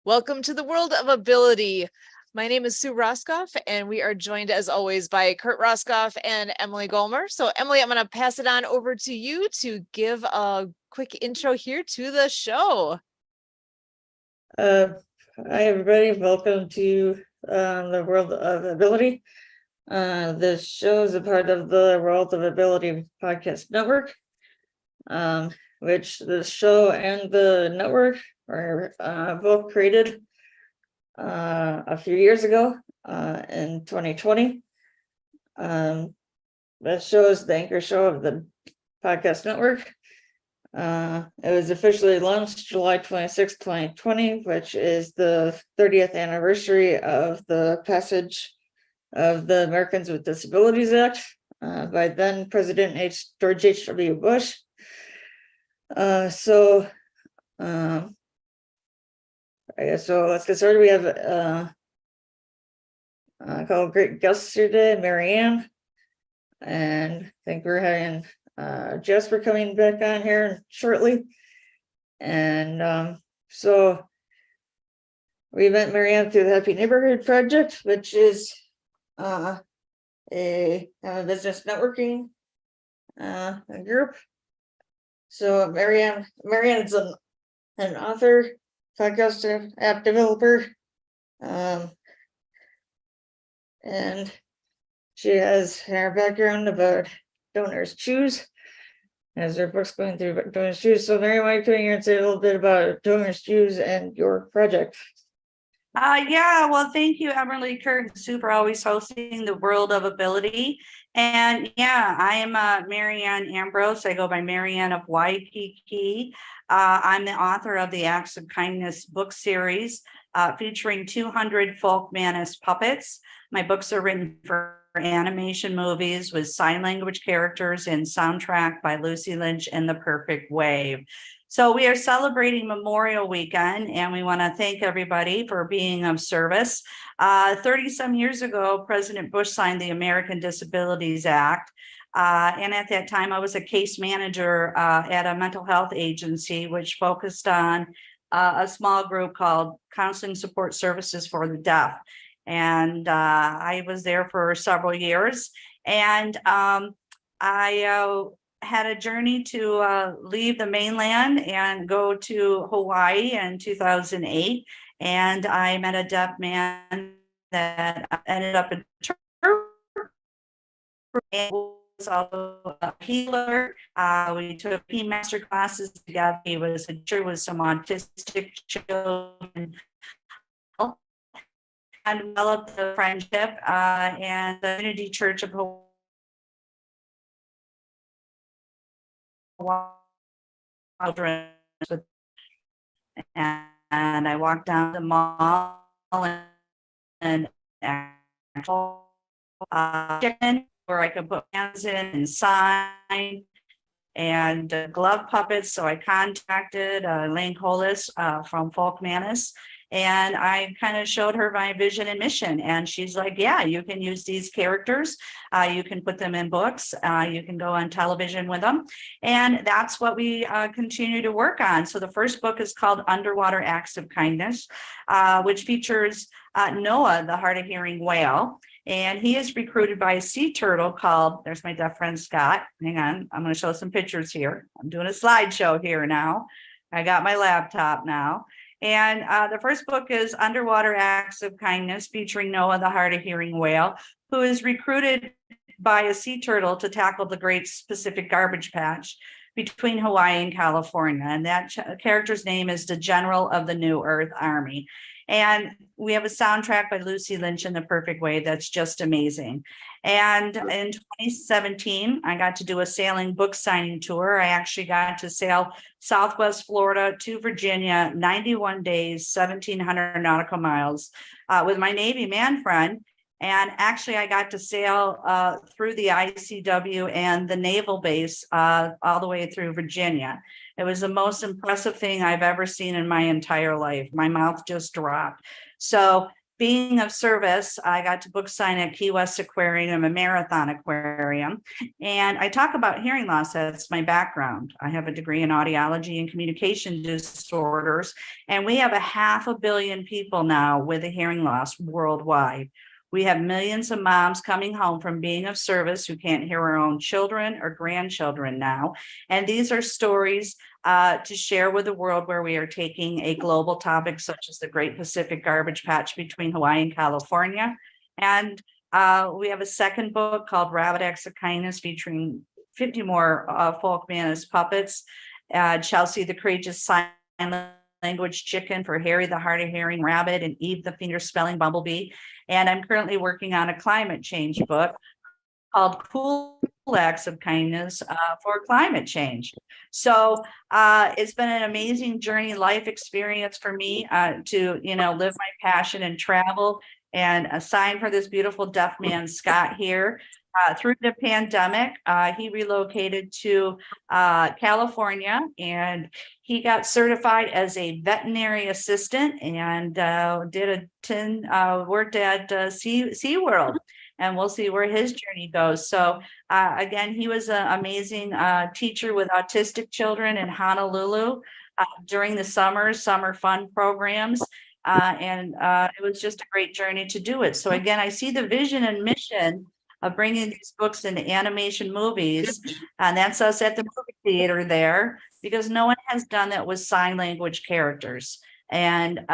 Welcome to the world of ability. My name is Sue Roskoff, and we are joined as always by Kurt Roskoff and Emily Gollmer. So Emily, I'm going to pass it on over to you to give a quick intro here to the show. Hi everybody, welcome to the World of Ability. This show is a part of the World of Ability podcast network, which the show and the network were both created a few years ago in 2020. The show is the anchor show of the podcast network. It was officially launched July 26, 2020, which is the 30th anniversary of the passage of the Americans with Disabilities Act by then President George H.W. Bush. So let's get started. We have a couple of great guests here today, Marianne, and I think we're having Jasper coming back on here shortly. And so we met Marianne through the Happy Neighborhood Project, which is a business networking group. So Marianne's an author, podcast app developer, and she has her background about Donors Choose, as her book's going through Donors Choose. So Mary, why don't you come here and say a little bit about Donors Choose and your project? Well, thank you, Emily, Kurt, and Sue for always hosting the World of Ability. And I am Marianne Ambrose. I go by Marianne of Waikiki. I'm the author of the Acts of Kindness book series featuring 200 folk Manus puppets. My books are written for animation movies with sign language characters and soundtrack by Lucy Lynch and The Perfect Wave. So we are celebrating Memorial Weekend, and we want to thank everybody for being of service. 30-some years ago, President Bush signed the American Disabilities Act. And at that time, I was a case manager at a mental health agency, which focused on a small group called Counseling Support Services for the Deaf. And I was there for several years. And I had a journey to leave the mainland and go to Hawaii in 2008. And I met a deaf man that ended up in and was also a healer. We took P master classes together. He was a teacher with some autistic children. And developed the friendship and the Unity Church of Hawaii. And I walked down the mall and chicken where I could put hands in and sign and glove puppets. So I contacted Elaine Colas from Folk Manus, and I kind of showed her my vision and mission. And she's like, yeah, you can use these characters. You can put them in books. You can go on television with them. And that's what we continue to work on. So the first book is called Underwater Acts of Kindness, which features Noah, the hard of hearing whale. And he is recruited by a sea turtle called, there's my deaf friend Scott. Hang on, I'm going to show some pictures here. I'm doing a slideshow here now. I got my laptop now. And the first book is Underwater Acts of Kindness, featuring Noah, the hard of hearing whale, who is recruited by a sea turtle to tackle the Great Pacific Garbage Patch between Hawaii and California. And that character's name is the General of the New Earth Army. And we have a soundtrack by Lucy Lynch in The Perfect Way that's just amazing. And in 2017, I got to do a sailing book signing tour. I actually got to sail Southwest Florida to Virginia, 91 days, 1,700 nautical miles with my Navy man friend. And actually, I got to sail through the ICW and the naval base all the way through Virginia. It was the most impressive thing I've ever seen in my entire life. My mouth just dropped. So being of service, I got to book sign at Key West Aquarium, a marathon aquarium. And I talk about hearing loss. That's my background. I have a degree in audiology and communication disorders. And we have 500 million people now with a hearing loss worldwide. We have millions of moms coming home from being of service who can't hear our own children or grandchildren now. And these are stories to share with the world, where we are taking a global topic such as the Great Pacific Garbage Patch between Hawaii and California. And we have a second book called Rabbit Acts of Kindness, featuring 50 more Folk Manus puppets. Chelsea the Courageous Sign Language Chicken for Harry the Hard of Hearing Rabbit and Eve the Finger Spelling Bumblebee. And I'm currently working on a climate change book called Cool Acts of Kindness for Climate Change. So it's been an amazing journey, life experience for me to, live my passion and travel, and a sign for this beautiful deaf man, Scott, here. Through the pandemic, he relocated to California, and he got certified as a veterinary assistant, and worked at SeaWorld. And we'll see where his journey goes. So again, he was an amazing teacher with autistic children in Honolulu during the summer fun programs. And it was just a great journey to do it. So again, I see the vision and mission of bringing these books into animation movies. And that's us at the movie theater there, because no one has done that with sign language characters. And,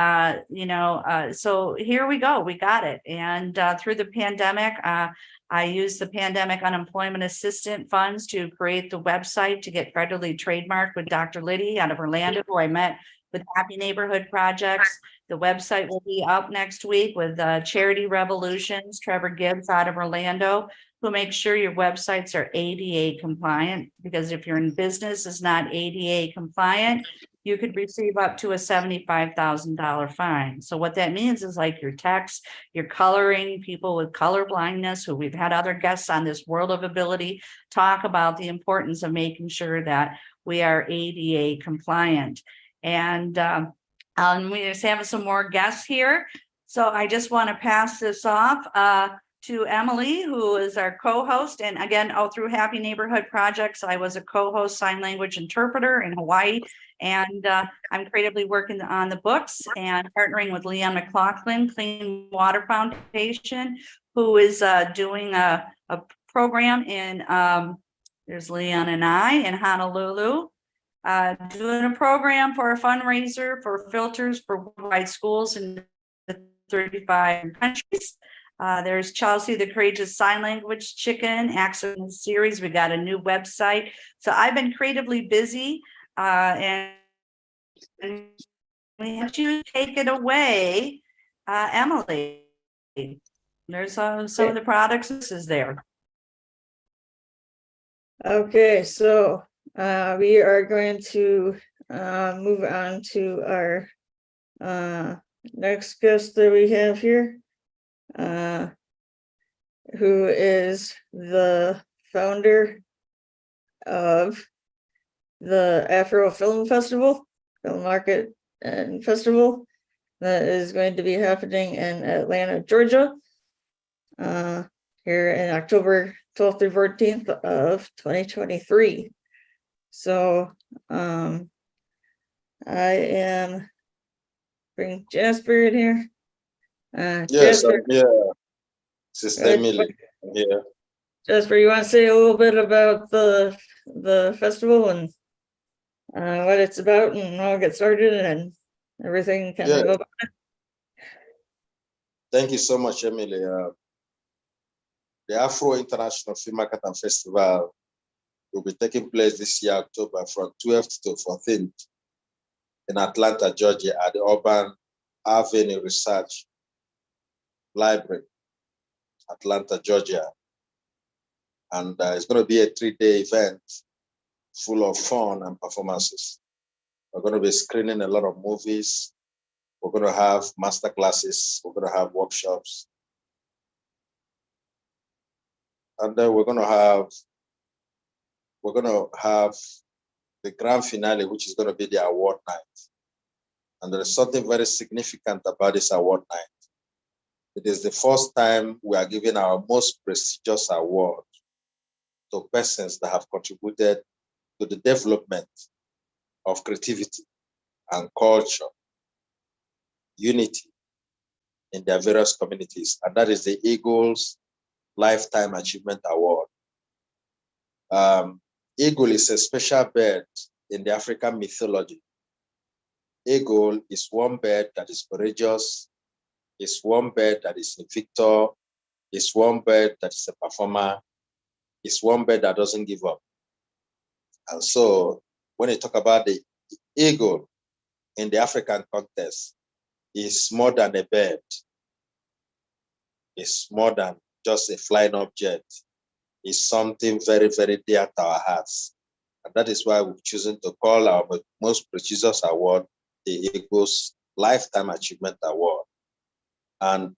so here we go, we got it. And through the pandemic, I used the Pandemic Unemployment Assistance Funds to create the website to get federally trademarked with Dr. Liddy out of Orlando, who I met with Happy Neighborhood Projects. The website will be up next week with Charity Revolutions, Trevor Gibbs out of Orlando, who makes sure your websites are ADA compliant, because if your business is not ADA compliant, you could receive up to a $75,000 fine. So what that means is, like, your text, your coloring, people with color blindness, who we've had other guests on this World of Ability talk about the importance of making sure that we are ADA compliant. And we just have some more guests here. So I just want to pass this off to Emily, who is our co-host. And again, through Happy Neighborhood Projects, I was a co-host sign language interpreter in Hawaii. And I'm creatively working on the books and partnering with Leon McLaughlin, Clean Water Foundation, who is doing a program in, there's Leon and I in Honolulu, doing a program for a fundraiser for filters for worldwide schools in the 35 countries. There's Chelsea the Courageous Sign Language Chicken, Accident Series. We got a new website. So I've been creatively busy, and we have to take it away, Emily. There's some of the products. This is there. Okay, so we are going to move on to our next guest that we have here, who is the founder of the Afro Film Festival, Film Market and Festival, that is going to be happening in Atlanta, Georgia, here in October 12th through 14th of 2023. So I am bring Jasper in here. Yes, Jasper, I'm here, Sister Emily. Yeah. Jasper, you want to say a little bit about the festival and what it's about and how it gets started and everything kind of about it? Thank you so much, Emily. The Afro International Film Market and Festival will be taking place this year, October, from 12th to 14th in Atlanta, Georgia, at the Urban Avenue Research Library, Atlanta, Georgia. And it's going to be a 3-day event full of fun and performances. We're going to be screening a lot of movies. We're going to have master classes. We're going to have workshops. And then we're going to have the grand finale, which is going to be the award night. And there is something very significant about this award night. It is the first time we are giving our most prestigious award to persons that have contributed to the development of creativity and culture, unity in their various communities. And that is the Eagles Lifetime Achievement Award. Eagle is a special bird in the African mythology. Eagle is one bird that is courageous, is one bird that is a victor, is one bird that is a performer, is one bird that doesn't give up. And so when you talk about the eagle in the African context, it's more than a bird. It's more than just a flying object. It's something very, very dear to our hearts. And that is why we've chosen to call our most prestigious award the Eagles Lifetime Achievement Award. And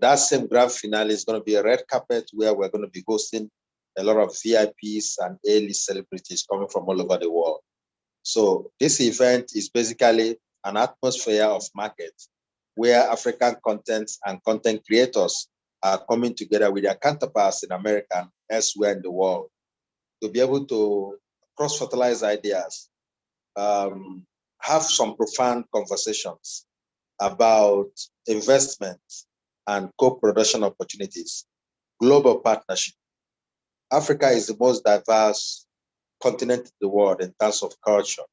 that same grand finale is going to be a red carpet where we're going to be hosting a lot of VIPs and A-list celebrities coming from all over the world. So this event is basically an atmosphere of market where African content and content creators are coming together with their counterparts in America and elsewhere in the world to be able to cross-fertilize ideas, have some profound conversations about investment and co-production opportunities, global partnership. Africa is the most diverse continent in the world in terms of culture.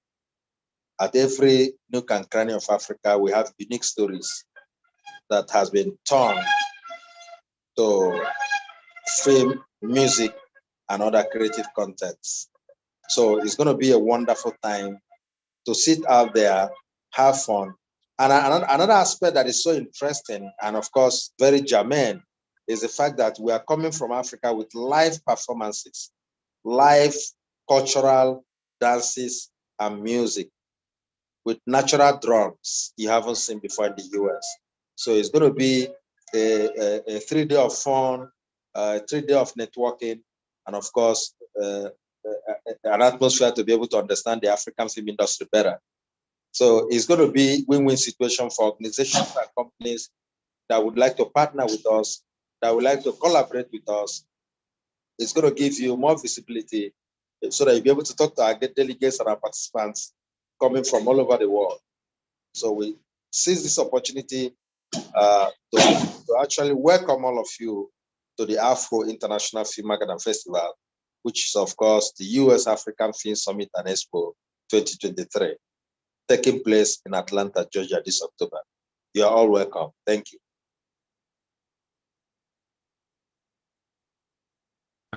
At every nook and cranny of Africa, we have unique stories that has been turned to film, music, and other creative contents. So it's going to be a wonderful time to sit out there, have fun. And another aspect that is so interesting and of course very germane is the fact that we are coming from Africa with live performances, live cultural dances and music with natural drums you haven't seen before in the US. So it's going to be a 3 day of fun, 3 day of networking, and of course, an atmosphere to be able to understand the African film industry better. So it's going to be win-win situation for organizations and companies that would like to partner with us, that would like to collaborate with us. It's going to give you more visibility so that you'll be able to talk to our delegates and our participants coming from all over the world. So we seize this opportunity to actually welcome all of you to the Afro International Film Market and Festival, which is, of course, the US African Film Summit and Expo 2023, taking place in Atlanta, Georgia this October. You are all welcome. Thank you.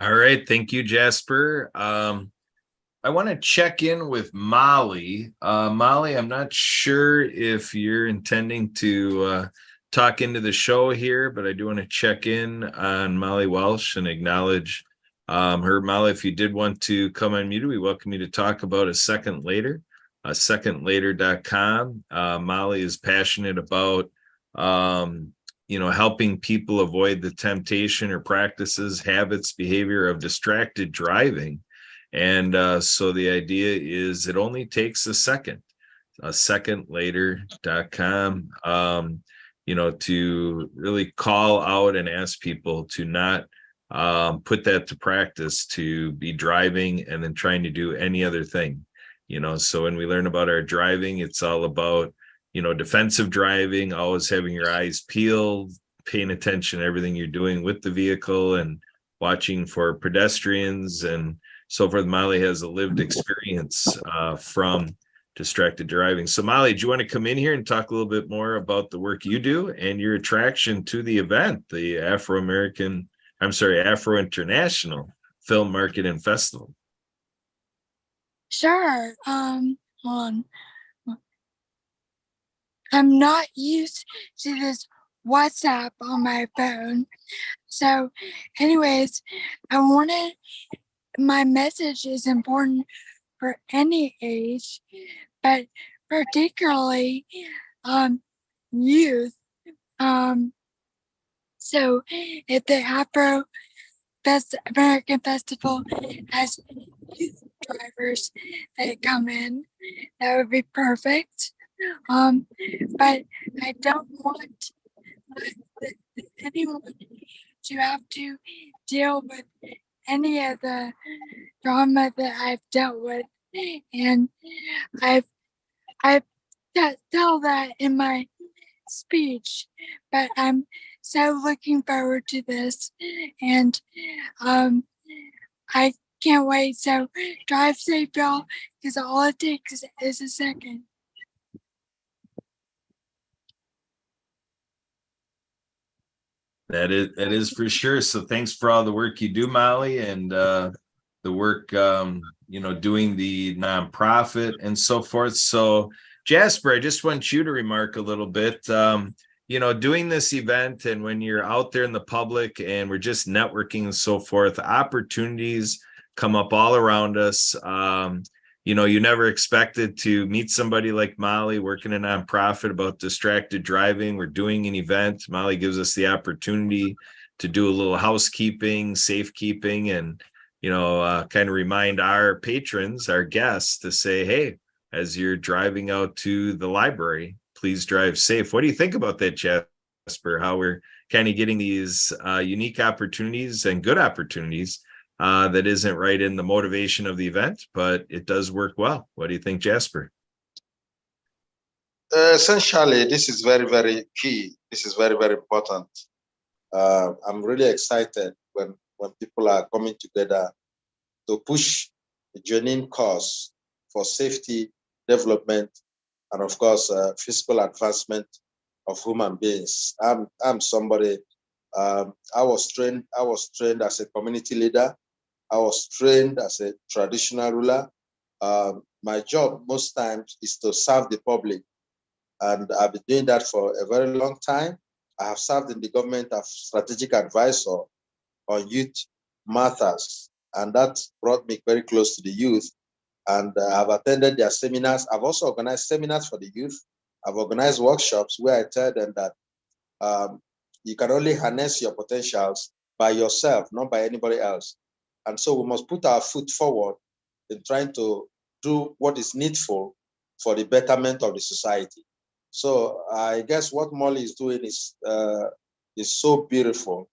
All right. Thank you, Jasper. I want to check in with Molly. Molly, I'm not sure if you're intending to talk into the show here, but I do want to check in on Molly Welsh and acknowledge her. Molly, if you did want to come unmuted, we welcome you to talk about A Second Later, secondlater.com. Molly is passionate about helping people avoid the temptation or practices, habits, behavior of distracted driving. And so the idea is it only takes a second, secondlater.com, to really call out and ask people to not put that to practice, to be driving and then trying to do any other thing. So when we learn about our driving, it's all about, defensive driving, always having your eyes peeled, paying attention to everything you're doing with the vehicle and watching for pedestrians and so forth. Molly has a lived experience from distracted driving. So Molly, do you want to come in here and talk a little bit more about the work you do and your attraction to the event, the Afro International Film Market and Festival? Sure. Hold on. I'm not used to this WhatsApp on my phone. So anyways, my message is important for any age, but particularly youth. So if the Afro American Festival has youth drivers that come in, that would be perfect. But I don't want anyone to have to deal with any of the drama that I've dealt with. And I've tell that in my speech, but I'm so looking forward to this, and I can't wait. So drive safe, y'all, because all it takes is a second. That is for sure. So thanks for all the work you do, Molly, and the work doing the nonprofit and so forth. So Jasper, I just want you to remark a little bit. Doing this event, and when you're out there in the public and we're just networking and so forth, opportunities come up all around us. You never expected to meet somebody like Molly working a nonprofit about distracted driving. We're doing an event. Molly gives us the opportunity to do a little housekeeping, safekeeping, and kind of remind our patrons, our guests, to say, hey, as you're driving out to the library, please drive safe. What do you think about that, Jasper? How we're kind of getting these unique opportunities and good opportunities that isn't right in the motivation of the event, but it does work well. What do you think, Jasper? Essentially, this is very, very key. This is very, very important. I'm really excited when people are coming together to push a genuine cause for safety, development, and of course, physical advancement of human beings. I'm somebody. I was trained as a community leader. I was trained as a traditional ruler. My job most times is to serve the public, and I've been doing that for a very long time. I have served in the government as strategic advisor on youth matters, and that brought me very close to the youth. And I've attended their seminars. I've also organized seminars for the youth. I've organized workshops where I tell them that you can only harness your potentials by yourself, not by anybody else. And so we must put our foot forward in trying to do what is needful for the betterment of the society. So I guess what Molly is doing is so beautiful.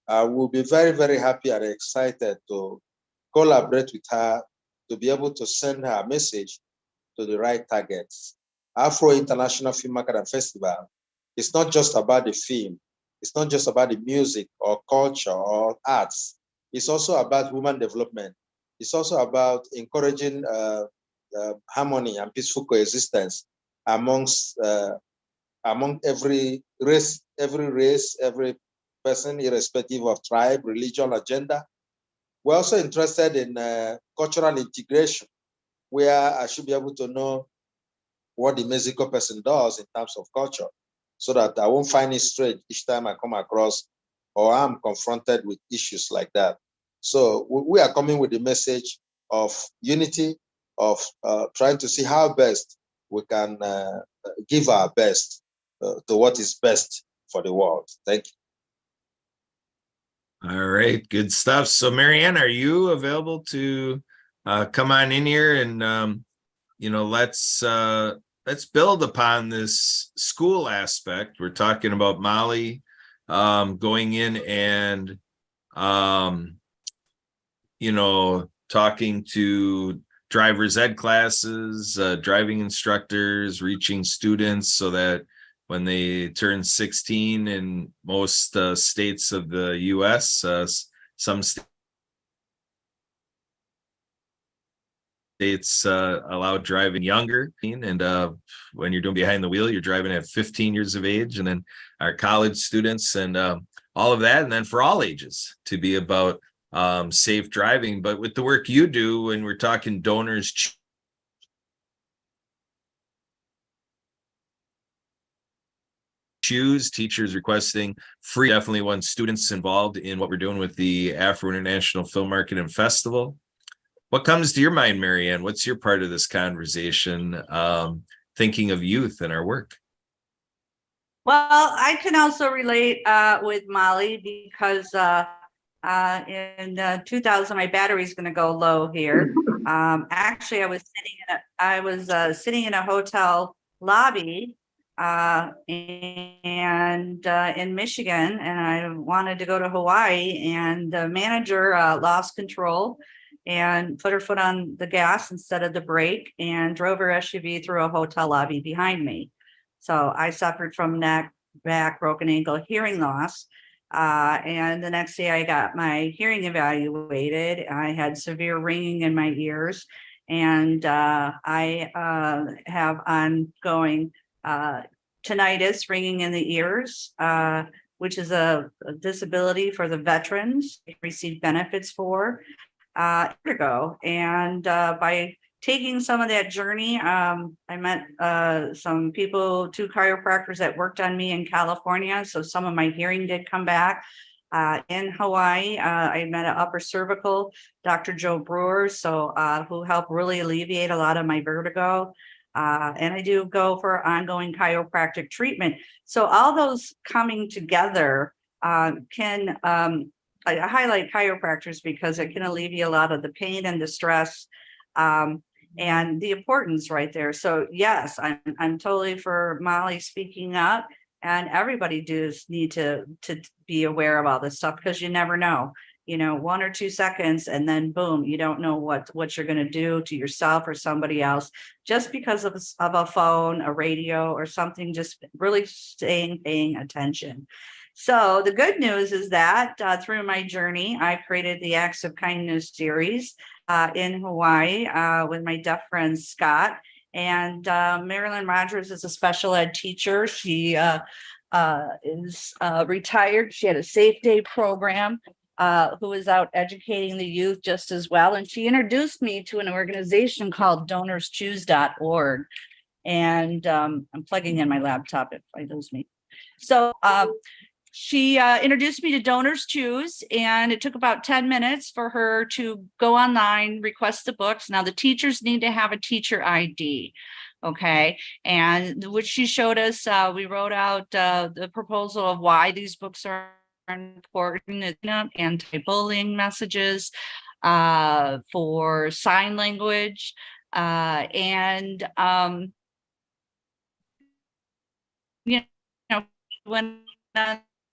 I will be very, very happy and excited to collaborate with her to be able to send her a message to the right targets. Afro International Film Market and Festival, it's not just about the film. It's not just about the music or culture or arts. It's also about human development. It's also about encouraging harmony and peaceful coexistence among every race, every person, irrespective of tribe, religion, or gender. We're also interested in cultural integration, where I should be able to know what the Mexico person does in terms of culture, so that I won't find it strange each time I come across or I'm confronted with issues like that. So we are coming with the message of unity, of trying to see how best we can give our best to what is best for the world. Thank you. All right, good stuff. So Marianne, are you available to come on in here and let's build upon this school aspect. We're talking about Molly going in and talking to driver's ed classes, driving instructors, reaching students so that when they turn 16 in most states of the US, some states allow driving younger. And when you're doing behind the wheel, you're driving at 15 years of age. And then our college students and all of that. And then for all ages to be about safe driving. But with the work you do, when we're talking donors choose, teachers requesting free, definitely want students involved in what we're doing with the Afro International Film Market and Festival. What comes to your mind, Marianne? What's your part of this conversation, thinking of youth and our work? Well, I can also relate with Molly because in 2000, my battery is going to go low here. Actually, I was sitting in a hotel lobby and in Michigan, and I wanted to go to Hawaii, and the manager lost control and put her foot on the gas instead of the brake and drove her SUV through a hotel lobby behind me. So I suffered from neck, back, broken ankle, hearing loss. And the next day I got my hearing evaluated. I had severe ringing in my ears, and I have ongoing tinnitus, ringing in the ears, which is a disability for the veterans receive benefits for ago. And by taking some of that journey, I met some people, 2 chiropractors that worked on me in California. So some of my hearing did come back. In Hawaii, I met an upper cervical, Dr. Joe Brewer, who helped really alleviate a lot of my vertigo. And I do go for ongoing chiropractic treatment. So all those coming together can I highlight chiropractors because it can alleviate a lot of the pain and the stress and the importance right there. So yes, I'm totally for Molly speaking up, and everybody does need to be aware of all this stuff, because you never know, 1 or 2 seconds and then boom, you don't know what you're going to do to yourself or somebody else just because of a phone, a radio or something. Just really paying attention. So the good news is that through my journey, I created the Acts of Kindness series in Hawaii with my deaf friend Scott. And Marilyn Rogers is a special ed teacher. She is retired. She had a Safe Day program, who is out educating the youth just as well. And she introduced me to an organization called DonorsChoose.org. And I'm plugging in my laptop if I lose me. So she introduced me to Donors Choose, and it took about 10 minutes for her to go online, request the books. Now the teachers need to have a teacher ID. Okay. And which she showed us, we wrote out the proposal of why these books are important, anti-bullying messages for sign language, and when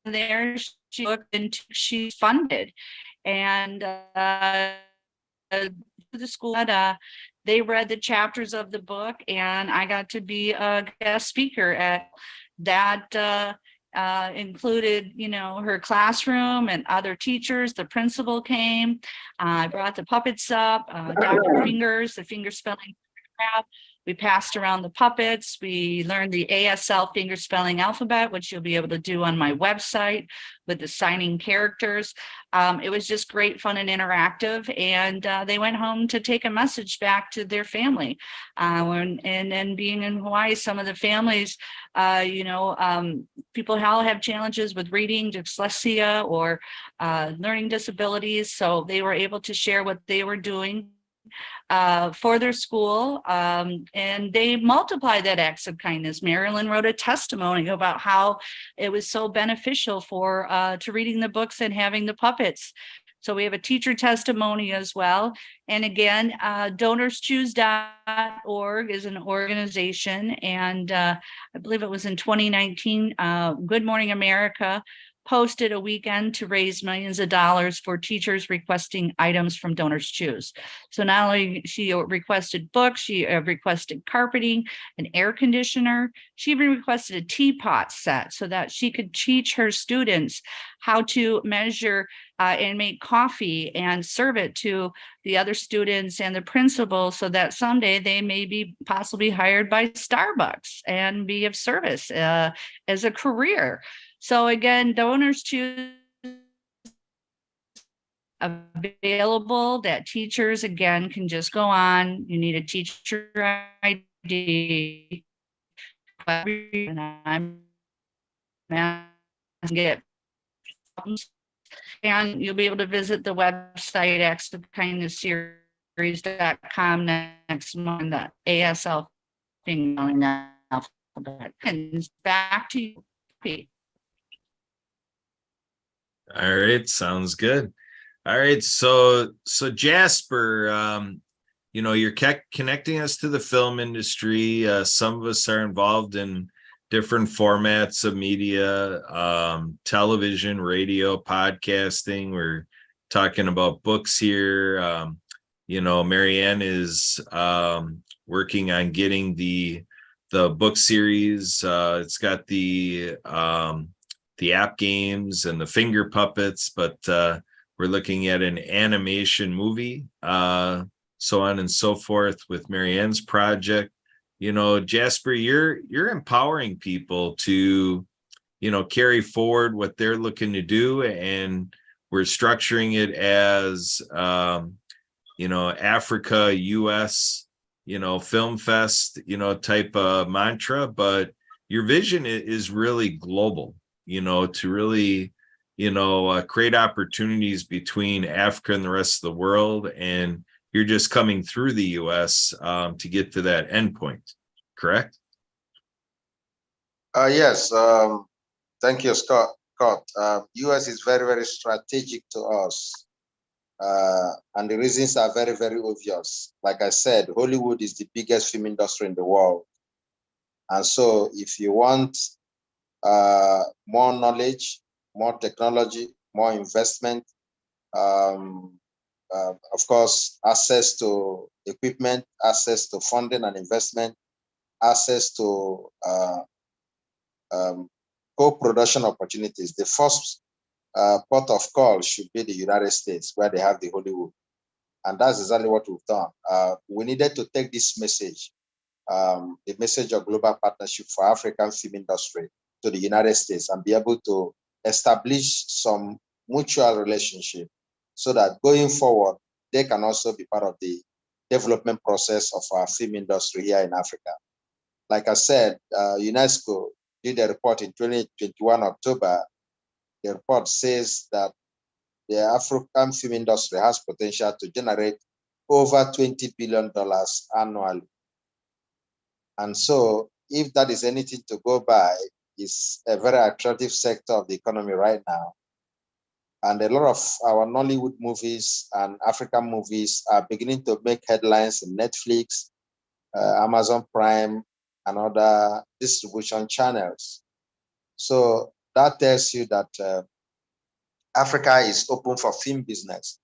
there she looked into, she's funded, and the school had they read the chapters of the book, and I got to be a guest speaker at that. Included, her classroom and other teachers. The principal came. I brought the puppets up, Dr. Fingers, the finger spelling. We passed around the puppets. We learned the ASL finger spelling alphabet, which you'll be able to do on my website with the signing characters. It was just great fun and interactive. And they went home to take a message back to their family. And then being in Hawaii, some of the families, people have challenges with reading, dyslexia, or learning disabilities. So they were able to share what they were doing for their school, and they multiply that acts of kindness. Marilyn wrote a testimony about how it was so beneficial for to reading the books and having the puppets. So we have a teacher testimony as well. And again, DonorsChoose.org is an organization, and I believe it was in 2019, Good Morning America posted a weekend to raise millions of dollars for teachers requesting items from Donors Choose. So not only she requested books, she requested carpeting, an air conditioner. She even requested a teapot set so that she could teach her students how to measure and make coffee and serve it to the other students and the principal, so that someday they may be possibly hired by Starbucks and be of service as a career. So again, Donors Choose available that teachers, again, can just go on. You need a teacher ID. And I'm get, and you'll be able to visit the website actsofkindnessseries.com next month, the ASL thing on alphabet. And back to you, Pete. All right, sounds good. All right, so Jasper, you're connecting us to the film industry. Some of us are involved in different formats of media, television, radio, podcasting. We're talking about books here. Marianne is working on getting the book series. It's got the app games and the finger puppets, but we're looking at an animation movie, so on and so forth with Marianne's project. Jasper, you're empowering people to, carry forward what they're looking to do. And we're structuring it as, Africa, US, film fest, type of mantra, but your vision is really global, to really, create opportunities between Africa and the rest of the world. And you're just coming through the US to get to that endpoint, correct? Yes. Thank you, Scott. US is very, very strategic to us. And the reasons are very, very obvious. Like I said, Hollywood is the biggest film industry in the world. And so if you want more knowledge, more technology, more investment, of course, access to equipment, access to funding and investment, access to co-production opportunities, the first port of call should be the United States, where they have the Hollywood. And that's exactly what we've done. We needed to take this message, the message of global partnership for African film industry, to the United States and be able to establish some mutual relationship so that going forward, they can also be part of the development process of our film industry here in Africa. Like I said, UNESCO did a report in 2021 October. The report says that the African film industry has potential to generate over $20 billion annually. And so if that is anything to go by, it's a very attractive sector of the economy right now. And a lot of our Nollywood movies and African movies are beginning to make headlines in Netflix, Amazon Prime, and other distribution channels. So that tells you that Africa is open for film business,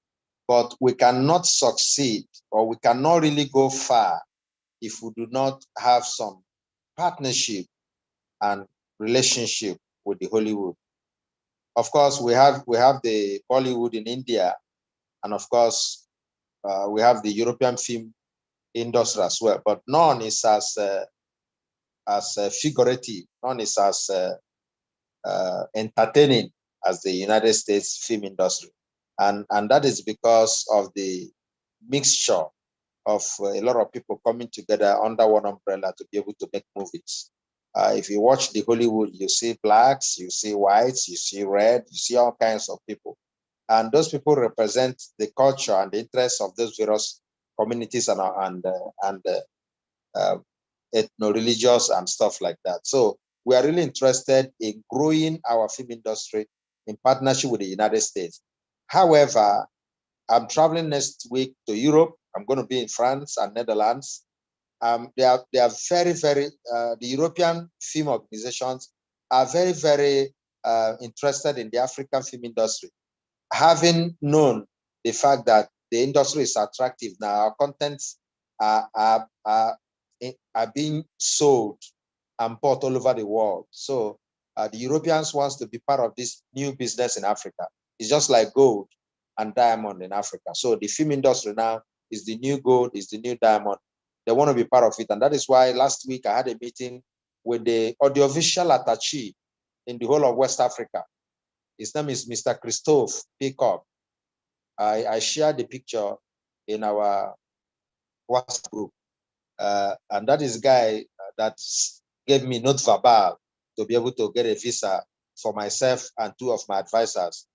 but we cannot succeed or we cannot really go far if we do not have some partnership and relationship with the Hollywood. Of course, we have the Bollywood in India, and of course, we have the European film industry as well. But none is as figurative, none is as entertaining as the United States film industry, and that is because of the mixture of a lot of people coming together under one umbrella to be able to make movies. If you watch the Hollywood, you see blacks, you see whites, you see red, you see all kinds of people. And those people represent the culture and the interests of those various communities and ethno-religious and stuff like that. So we are really interested in growing our film industry in partnership with the United States. However, I'm traveling next week to Europe. I'm going to be in France and Netherlands. They are very, very, the European film organizations are very, very interested in the African film industry. Having known the fact that the industry is attractive now, our contents are being sold and bought all over the world. So the Europeans wants to be part of this new business in Africa. It's just like gold and diamond in Africa. So the film industry now is the new gold, is the new diamond. They want to be part of it. And that is why last week I had a meeting with the audiovisual attaché in the whole of West Africa. His name is Mr. Christophe Peacock. I shared the picture in our WhatsApp group. And that is a guy that gave me note verbal to be able to get a visa for myself and two of my advisors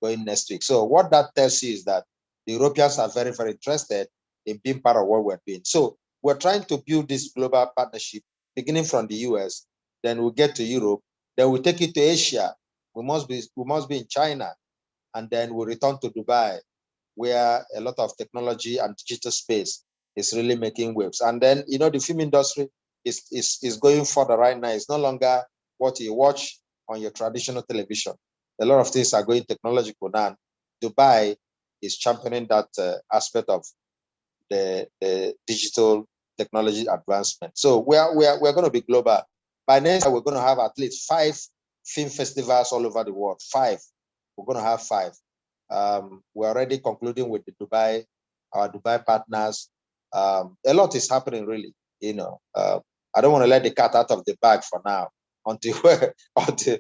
going next week. So what that tells you is that the Europeans are very, very interested in being part of what we're doing. So we're trying to build this global partnership, beginning from the US, then we'll get to Europe, then we'll take it to Asia. We must be in China, and then we'll return to Dubai, where a lot of technology and digital space is really making waves. And then, the film industry is going further right now. It's no longer what you watch on your traditional television. A lot of things are going technological now. Dubai is championing that aspect of the digital technology advancement. So we're going to be global. By next year, we're going to have at least 5 film festivals all over the world. 5. We're going to have 5. We're already concluding with our Dubai partners. A lot is happening, really. You know, I don't want to let the cat out of the bag for now until Mr.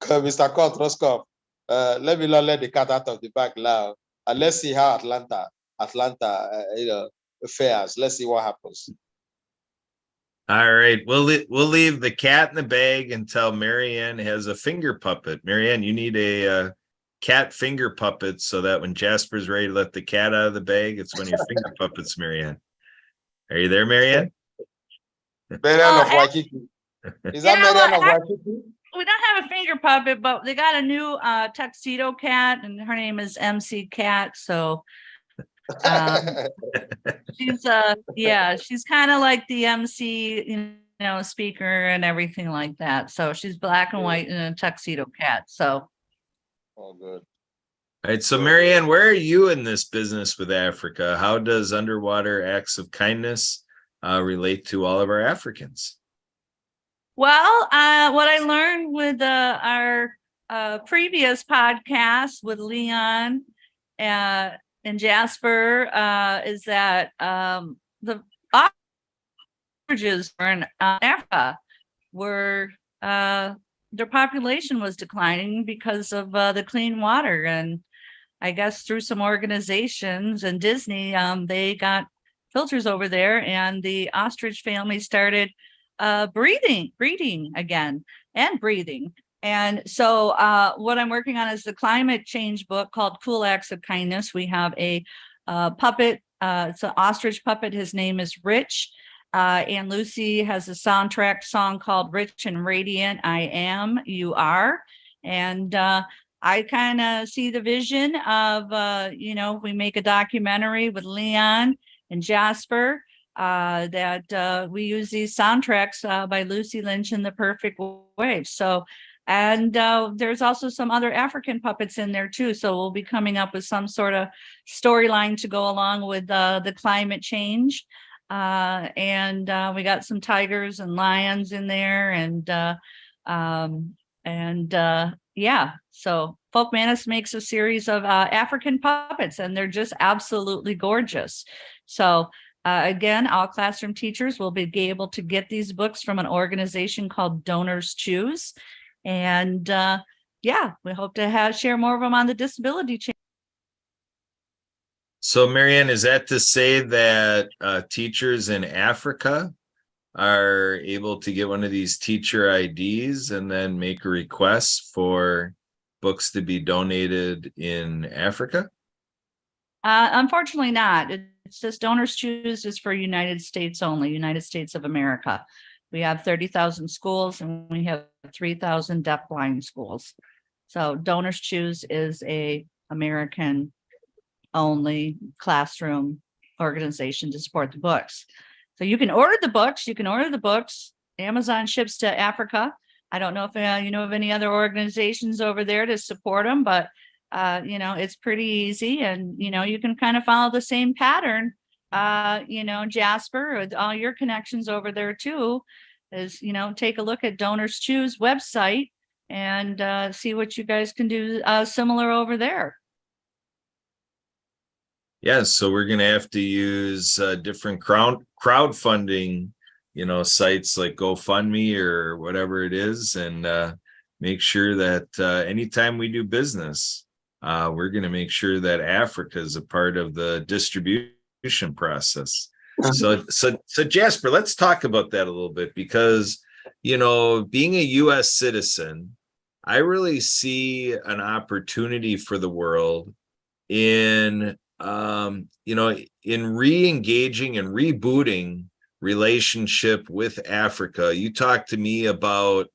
Kurt Roskopf, let me not let the cat out of the bag now, and let's see how Atlanta fares. Let's see what happens. All right, we'll leave the cat in the bag until Marianne has a finger puppet. Marianne, you need a cat finger puppet so that when Jasper's ready to let the cat out of the bag, it's one of your finger puppets, Marianne. Are you there, Marianne? Marianne of Waikiki. Is that Marianne of Waikiki? We don't have a finger puppet, but they got a new tuxedo cat, and her name is MC Cat. So she's she's kind of like the MC, speaker and everything like that. So she's black and white and a tuxedo cat. So oh, good. All right, so Marianne, where are you in this business with Africa? How does Underwater Acts of Kindness relate to all of our Africans? Well, what I learned with our previous podcast with Leon and Jasper is that the orphanages in Africa were their population was declining because of the clean water, and I guess through some organizations and Disney, they got filters over there, and the ostrich family started breeding again and breathing. And so what I'm working on is the climate change book called Cool Acts of Kindness. We have a puppet. It's an ostrich puppet. His name is Rich. And Lucy has a soundtrack song called Rich and Radiant, I Am, You Are. And I kind of see the vision of, we make a documentary with Leon and Jasper, that we use these soundtracks by Lucy Lynch in the perfect way. So, and there's also some other African puppets in there too. So we'll be coming up with some sort of storyline to go along with the climate change. And we got some tigers and lions in there, so Folk Manus makes a series of African puppets, and they're just absolutely gorgeous. So again, all classroom teachers will be able to get these books from an organization called Donors Choose. And we hope to share more of them on the disability chain. So Marianne, is that to say that teachers in Africa are able to get one of these teacher IDs and then make a request for books to be donated in Africa? Unfortunately not. It's just Donors Choose is for United States only, United States of America. We have 30,000 schools and we have 3,000 deafblind schools. So Donors Choose is a American only classroom organization to support the books. So you can order the books. Amazon ships to Africa. I don't know if you know of any other organizations over there to support them, but it's pretty easy, and you can kind of follow the same pattern. Jasper, with all your connections over there too, is take a look at Donors Choose website and see what you guys can do similar over there. Yes, so we're going to have to use different crowdfunding, sites like GoFundMe or whatever it is, and make sure that anytime we do business, we're going to make sure that Africa is a part of the distribution process. So Jasper, let's talk about that a little bit, because, being a U.S. citizen, I really see an opportunity for the world in re-engaging and rebooting relationship with Africa. You talked to me about,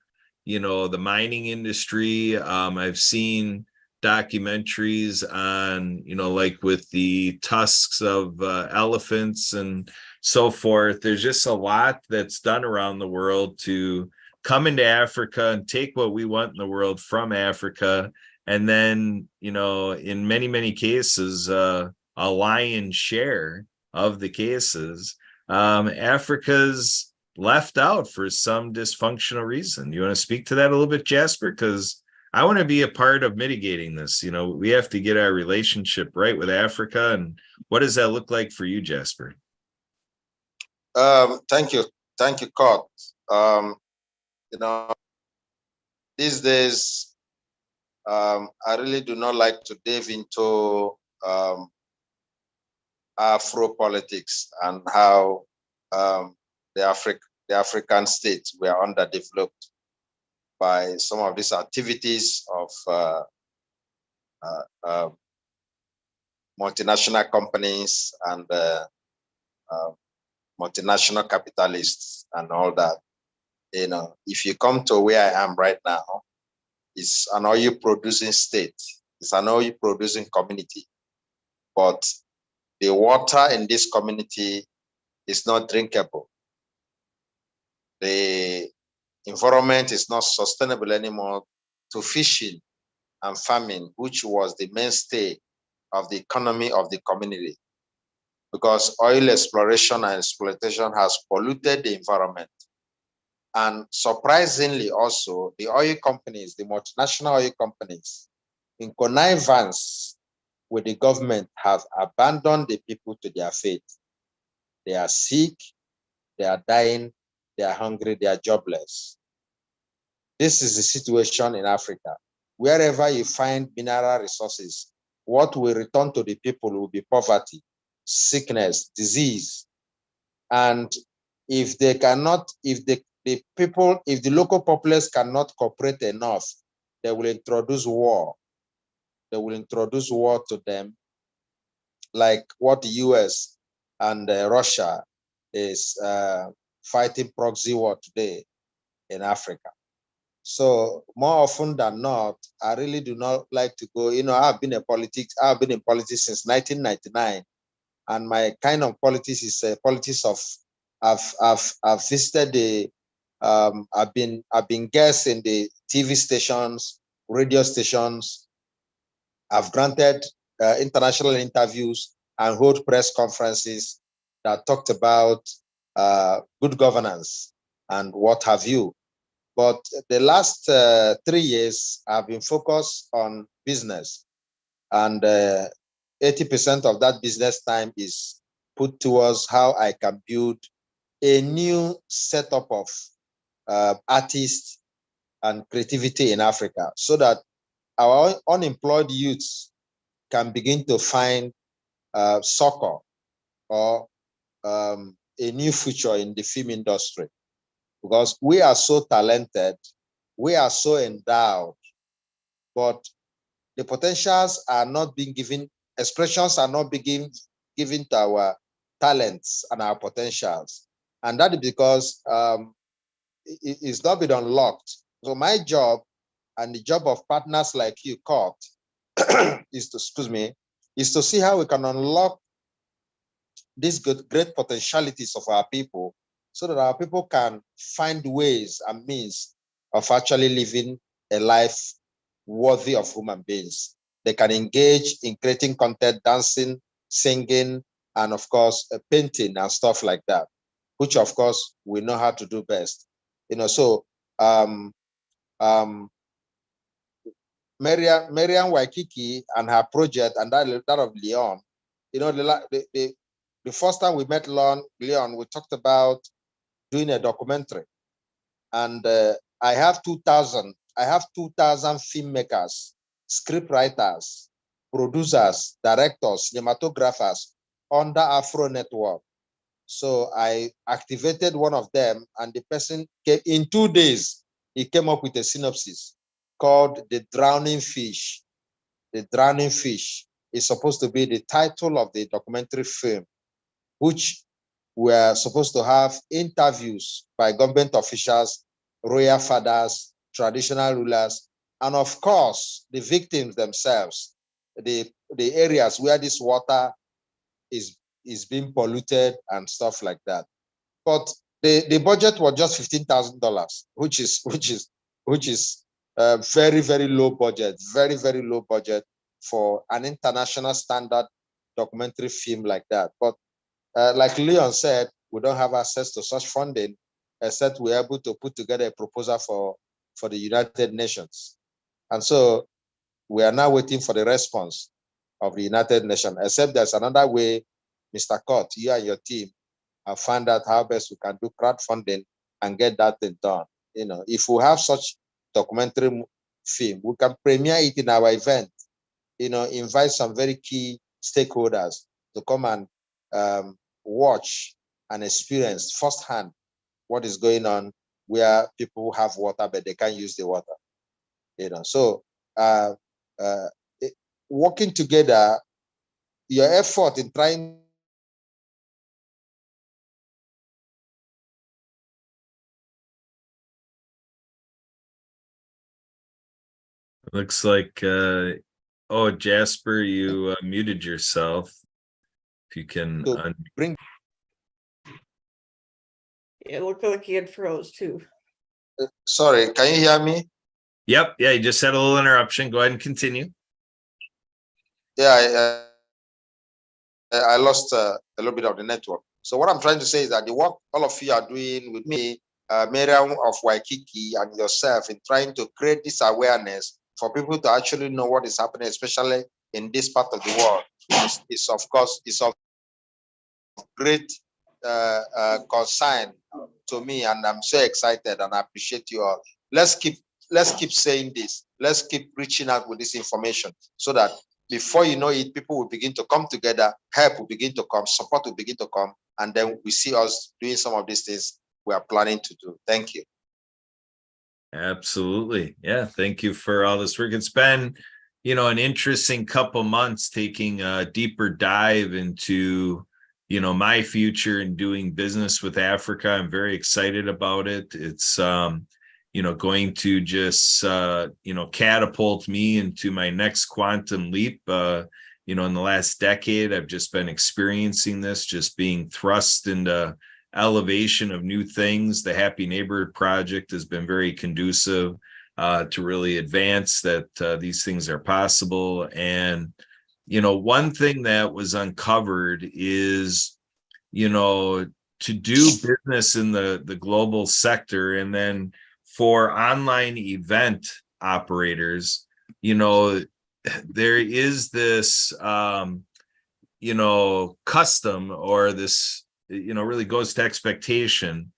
the mining industry. I've seen documentaries on, like with the tusks of elephants and, so forth. There's just a lot that's done around the world to come into Africa and take what we want in the world from Africa. And then, in many, many cases, a lion's share of the cases, Africa's left out for some dysfunctional reason. You want to speak to that a little bit, Jasper? Because I want to be a part of mitigating this. We have to get our relationship right with Africa. And what does that look like for you, Jasper? Thank you, Kurt. These days, I really do not like to dive into Afro politics and how the African states were underdeveloped by some of these activities of multinational companies and multinational capitalists and all that. If you come to where I am right now, it's an oil producing state, it's an oil producing community, but the water in this community is not drinkable. The environment is not sustainable anymore to fishing and farming, which was the mainstay of the economy of the community, because oil exploration and exploitation has polluted the environment. And surprisingly also, the oil companies, the multinational oil companies, in connivance with the government, have abandoned the people to their fate. They are sick, they are dying, they are hungry, they are jobless. This is the situation in Africa. Wherever you find mineral resources, what will return to the people will be poverty, sickness, disease. And if they cannot, if the local populace cannot cooperate enough, they will introduce war. They will introduce war to them, like what the US and Russia is fighting proxy war today in Africa. So more often than not, I really do not like to go. I've been in politics since 1999, and my kind of politics is politics of I've visited the I've been guest in the TV stations, radio stations. I've granted international interviews and hold press conferences that talked about good governance and what have you. But the last 3 years, I've been focused on business, and 80% of that business time is put towards how I can build a new setup of artists and creativity in Africa, so that our unemployed youths can begin to find succor or a new future in the film industry. Because we are so talented, we are so endowed, but the potentials are not being given, expressions are not being given to our talents and our potentials. And that is because it's not been unlocked. So my job and the job of partners like you, Kurt, is to see how we can unlock these great potentialities of our people, so that our people can find ways and means of actually living a life worthy of human beings. They can engage in creating content, dancing, singing, and of course, painting and stuff like that, which of course we know how to do best. So Marian Waikiki and her project, and that of Leon, the first time we met Leon, we talked about doing a documentary, and I have 2,000 filmmakers, script writers, producers, directors, cinematographers under Afro Network. So I activated one of them, and the person came in 2 days. He came up with a synopsis called The Drowning Fish. The Drowning Fish is supposed to be the title of the documentary film, which we're supposed to have interviews by government officials, royal fathers, traditional rulers, and of course, the victims themselves, the areas where this water is is being polluted and stuff like that. But the budget was just $15,000, which is very, very low budget, very, very low budget for an international standard documentary film like that. But like Leon said, we don't have access to such funding, except we're able to put together a proposal for the United Nations. And so we are now waiting for the response of the United Nations, except there's another way, Mr. Cott, you and your team have found out how best we can do crowdfunding and get that thing done. You know, if we have such documentary film, we can premiere it in our event, you know, invite some very key stakeholders to come and watch and experience firsthand what is going on where people have water, but they can't use the water. You know, so working together, your effort in trying Looks like, oh, Jasper, you muted yourself. If you can to bring. It looked like he had froze too. Sorry, can you hear me? Yep, yeah, you just had a little interruption. Go ahead and continue. Yeah, I lost a little bit of the network. So what I'm trying to say is that the work all of you are doing with me, Miriam of Waikiki, and yourself in trying to create this awareness for people to actually know what is happening, especially in this part of the world, is of course of great concern to me, and I'm so excited and I appreciate you all. Let's keep saying this. Let's keep reaching out with this information so that before you know it, people will begin to come together, help will begin to come, support will begin to come, and then we see us doing some of these things we are planning to do. Thank you. Absolutely. Yeah. Thank you for all this work. It's been, you know, an interesting couple months taking a deeper dive into, you know, my future and doing business with Africa. I'm very excited about it. It's, you know, going to just, you know, catapult me into my next quantum leap. You know, in the last decade, I've just been experiencing this, just being thrust into elevation of new things. The Happy Neighborhood Project has been very conducive to really advance that these things are possible. And, you know, one thing that was uncovered is, you know, to do business in the global sector, and then for online event operators, you know, there is this, you know, custom, or this, you know, really goes to expectation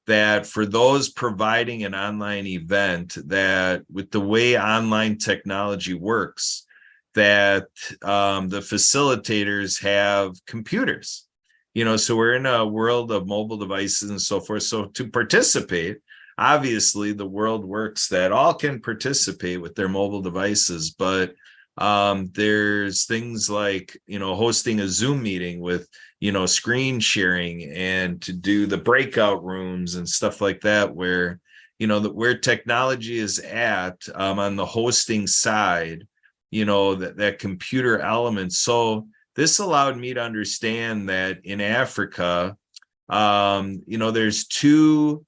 that for those providing an online event, that with the way online technology works, that the facilitators have computers, you know, so we're in a world of mobile devices and so forth. So to participate, obviously the world works that all can participate with their mobile devices, but there's things like, you know, hosting a Zoom meeting with, you know, screen sharing, and to do the breakout rooms and stuff like that, where, you know, where technology is at on the hosting side, you know, that computer element. So this allowed me to understand that in Africa, you know, there's two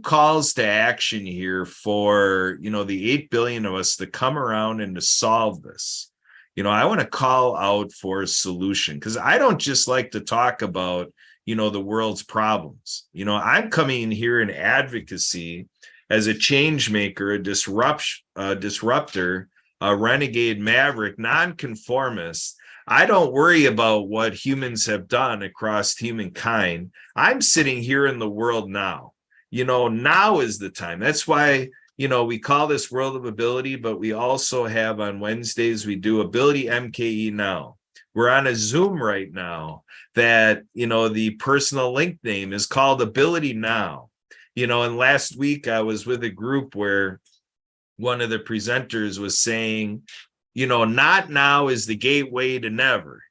calls to action here for, you know, the 8 billion of us to come around and to solve this. You know, I want to call out for a solution, because I don't just like to talk about, you know, the world's problems. You know, I'm coming in here in advocacy as a change maker, a disruptor, a renegade maverick, nonconformist. I don't worry about what humans have done across humankind. I'm sitting here in the world now. You know, now is the time. That's why, you know, we call this World of Ability, but we also have on Wednesdays, we do Ability MKE Now. We're on a Zoom right now that, you know, the personal link name is called Ability Now. You know, and last week I was with a group where one of the presenters was saying, you know, not now is the gateway to never.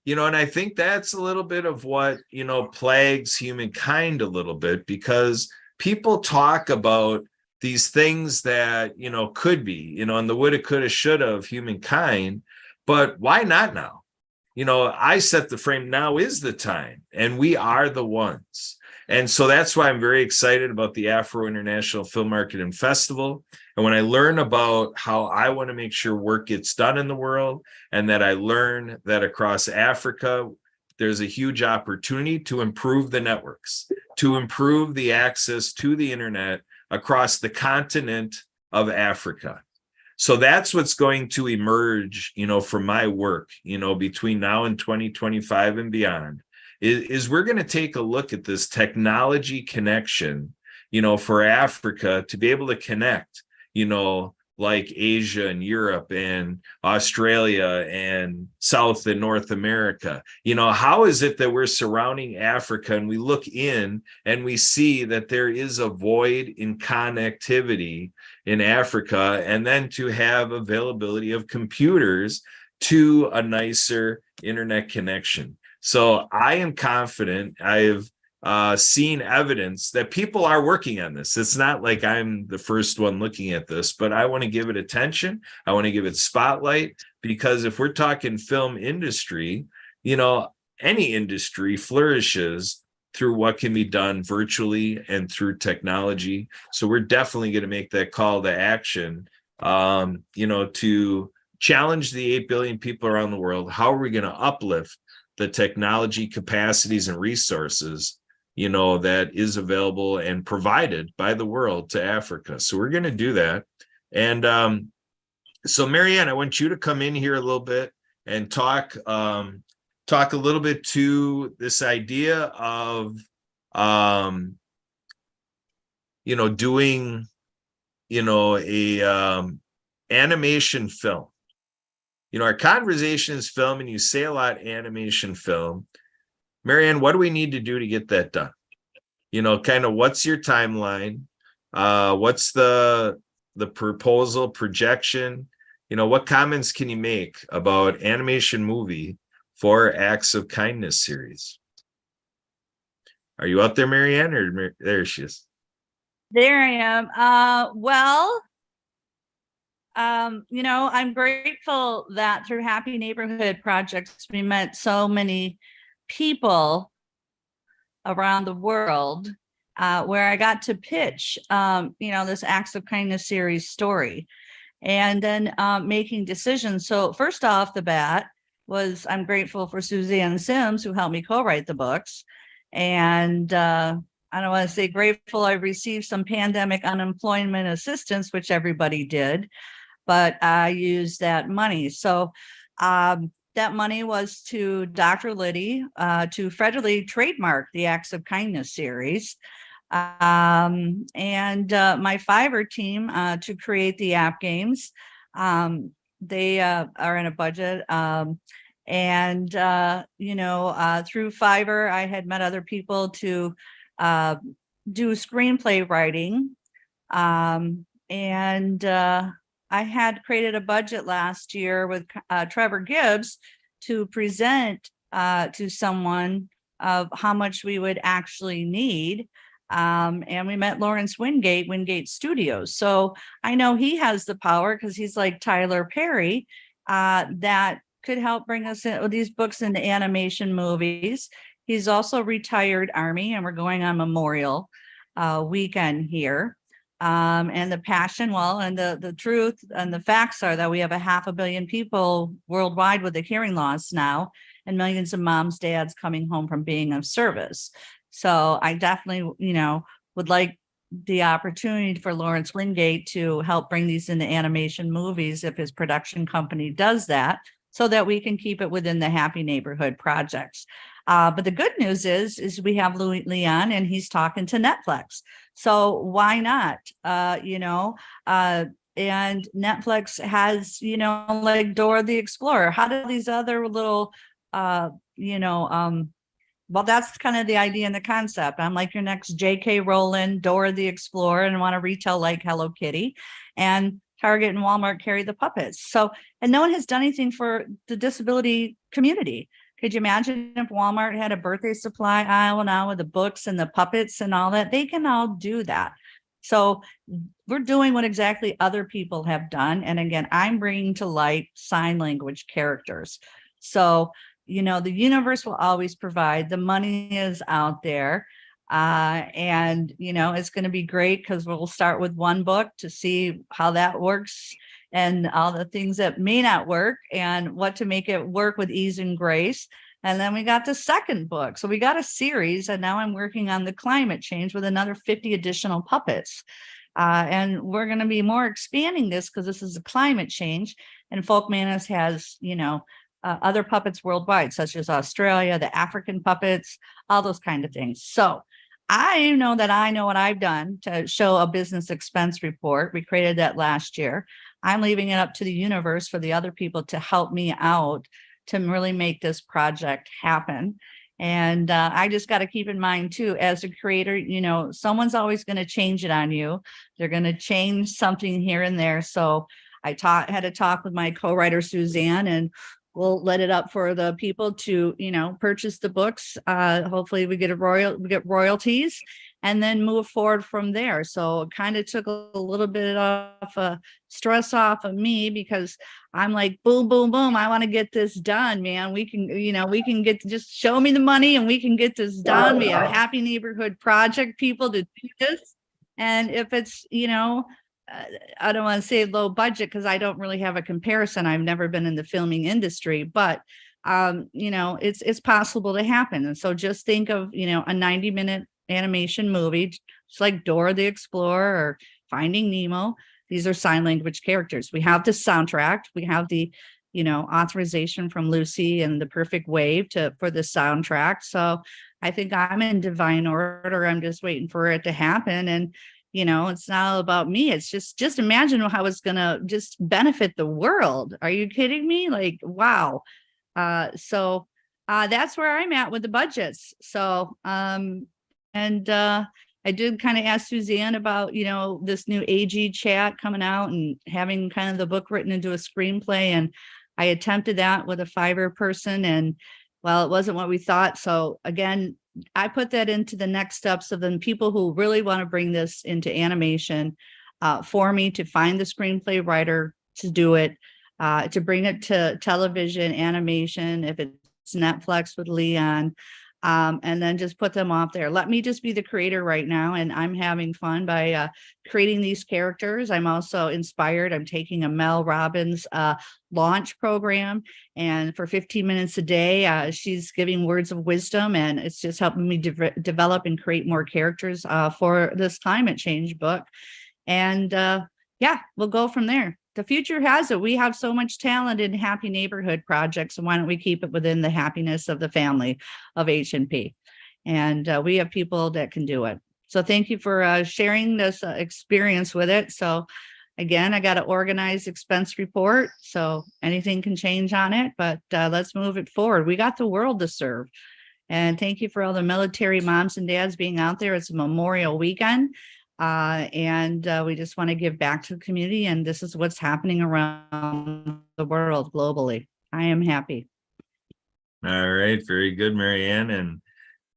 You know, and I think that's a little bit of what, you know, plagues humankind a little bit, because people talk about these things that, you know, could be, you know, and the woulda, coulda, shoulda of humankind, but why not now? I set the frame. Now is the time, and we are the ones. And so that's why I'm very excited about the Afro International Film Market and Festival. And when I learn about how I want to make sure work gets done in the world, and that I learn that across Africa, there's a huge opportunity to improve the networks, to improve the access to the internet across the continent of Africa. So that's what's going to emerge, from my work, between now and 2025 and beyond, is we're going to take a look at this technology connection, for Africa to be able to connect, like Asia and Europe and Australia and South and North America. How is it that we're surrounding Africa and we look in and we see that there is a void in connectivity in Africa, and then to have availability of computers to a nicer internet connection. So I am confident. I've seen evidence that people are working on this. It's not like I'm the first one looking at this, but I want to give it attention. I want to give it spotlight, because if we're talking film industry, any industry flourishes through what can be done virtually and through technology. So we're definitely going to make that call to action, to challenge the 8 billion people around the world. How are we going to uplift the technology capacities and resources, that is available and provided by the world to Africa? So we're going to do that. And so Marianne, I want you to come in here a little bit and talk a little bit to this idea of, doing, a animation film. Our conversation is film, and you say a lot animation film. Marianne, what do we need to do to get that done? Kind of what's your timeline? What's the proposal projection? What comments can you make about animation movie for Acts of Kindness series? Are you out there, Marianne, or there she is? There I am. I'm grateful that through Happy Neighborhood Projects, we met so many people around the world, where I got to pitch, this Acts of Kindness series story, and then making decisions. So first off the bat was, I'm grateful for Suzanne Sims, who helped me co-write the books. And I don't want to say grateful, I received some pandemic unemployment assistance, which everybody did, but I used that money. So that money was to Dr. Liddy, to federally trademark the Acts of Kindness series, and my Fiverr team to create the app games. They are in a budget, and through Fiverr, I had met other people to do screenplay writing, and I had created a budget last year with Trevor Gibbs to present to someone of how much we would actually need. And we met Lawrence Wingate Studios. So I know he has the power, because he's like Tyler Perry, that could help bring us these books into animation movies. He's also retired Army, and we're going on Memorial weekend here. And the passion, and the truth and the facts are that we have 500 million people worldwide with a hearing loss now, and millions of moms, dads coming home from being of service. So I definitely, would like the opportunity for Lawrence Wingate to help bring these into animation movies if his production company does that, so that we can keep it within the Happy Neighborhood projects. But the good news is we have Louis Leon, and he's talking to Netflix. So why not? And Netflix has, like Dora the Explorer. How do these other little, well, that's kind of the idea and the concept. I'm like your next J.K. Rowling, Dora the Explorer, and want to retell like Hello Kitty. And Target and Walmart carry the puppets. So, and no one has done anything for the disability community. Could you imagine if Walmart had a birthday supply aisle now with the books and the puppets and all that? They can all do that. So we're doing what exactly other people have done. And again, I'm bringing to light sign language characters. So, you know, the universe will always provide. The money is out there. And, you know, it's going to be great because we'll start with one book to see how that works and all the things that may not work and what to make it work with ease and grace. And then we got the second book. So we got a series, and now I'm working on the climate change with another 50 additional puppets. And we're going to be more expanding this because this is a climate change. And Folk Manus has, you know, other puppets worldwide, such as Australia, the African puppets, all those kind of things. So I know that I know what I've done to show a business expense report. We created that last year. I'm leaving it up to the universe for the other people to help me out to really make this project happen. And I just got to keep in mind too, as a creator, you know, someone's always going to change it on you. They're going to change something here and there. So I had a talk with my co-writer, Suzanne, and we'll let it up for the people to, you know, purchase the books. Hopefully we get royalties and then move forward from there. So it kind of took a little bit of stress off of me because I'm like, boom, boom, boom. I want to get this done, man. We can, you know, we can get, just show me the money and we can get this done. We have Happy Neighborhood Project people to do this. And if it's, you know, I don't want to say low budget because I don't really have a comparison. I've never been in the filming industry, but you know, it's possible to happen. And so just think of, you know, a 90-minute animation movie, just like Dora the Explorer or Finding Nemo. These are sign language characters. We have the soundtrack. We have the, you know, authorization from Lucy and the Perfect Wave for the soundtrack. So I think I'm in divine order. I'm just waiting for it to happen. And you know, it's not all about me. It's just imagine how it's going to just benefit the world. Are you kidding me? Like, wow. So that's where I'm at with the budgets. So, I did kind of ask Suzanne about, you know, this new AG chat coming out and having kind of the book written into a screenplay. And I attempted that with a Fiverr person and well, it wasn't what we thought. So again, I put that into the next steps of the people who really want to bring this into animation for me to find the screenplay writer to do it, to bring it to television, animation, if it's Netflix with Leon, and then just put them off there. Let me just be the creator right now. And I'm having fun by creating these characters. I'm also inspired. I'm taking a Mel Robbins launch program. And for 15 minutes a day, she's giving words of wisdom. And it's just helping me develop and create more characters for this climate change book. And yeah, we'll go from there. The future has it. We have so much talent in Happy Neighborhood projects. And why don't we keep it within the happiness of the family of H&P? And we have people that can do it. So thank you for sharing this experience with it. So again, I got to organize expense report. So anything can change on it, but let's move it forward. We got the world to serve. And thank you for all the military moms and dads being out there. It's a Memorial weekend. And we just want to give back to the community. And this is what's happening around the world globally. I am happy. All right. Very good, Marianne. And,